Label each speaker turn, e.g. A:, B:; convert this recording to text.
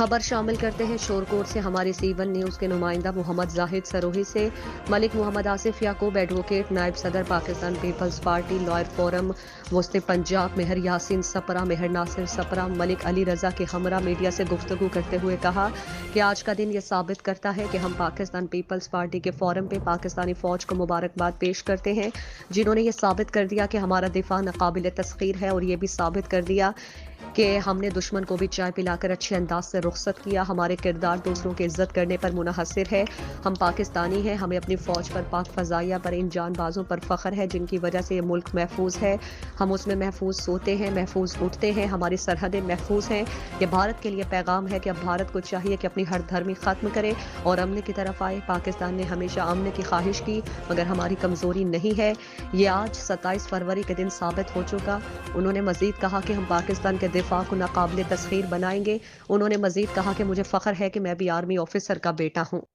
A: खबर शामिल करते हैं शोरकोट से हमारी C1 न्यूज़ के नुमाइंदा मोहम्मद जाहिद सरोही से। मलिक मोहम्मद आसिफ याकूब एडवोकेट, नायब सदर पाकिस्तान पीपल्स पार्टी, लॉयर फोरम वस्ते पंजाब, मेहर यासीन सपरा, मेहर नासिर सपरा, मलिक अली रजा के हमरा मीडिया से गुफ्तगू करते हुए कहा कि आज का दिन ये साबित करता है कि हम पाकिस्तान पीपल्स पार्टी के फोरम पे पाकिस्तानी फौज को मुबारकबाद पेश करते हैं, जिन्होंने ये साबित कर दिया कि हमारा दिफा नाकाबिल तस्खीर है, और ये भी साबित कर दिया कि हमने दुश्मन को भी चाय पिलाकर अच्छे अंदाज से रुखसत किया। हमारे किरदार दूसरों की इज्जत करने पर मुनहसर है। हम पाकिस्तानी हैं, हमें अपनी फ़ौज पर, पाक फ़ज़ाइया पर, इन जानबाजों पर फ़ख्र है जिनकी वजह से ये मुल्क महफूज है। हम उसमें महफूज सोते हैं, महफूज उठते हैं, हमारी सरहदें महफूज हैं। ये भारत के लिए पैगाम है कि अब भारत को चाहिए कि अपनी हर धर्मी ख़त्म करे और अमन की तरफ आए। पाकिस्तान ने हमेशा अमन की ख्वाहिश की, मगर हमारी कमज़ोरी नहीं है। ये आज 27 फरवरी के दिन साबित हो चुका। उन्होंने मज़ीद कहा कि हम पाकिस्तान के दिफा को नाकाबिल तस्खीर बनाएंगे। उन्होंने मजीद कहा कि मुझे फख्र है कि मैं भी आर्मी ऑफिसर का बेटा हूँ।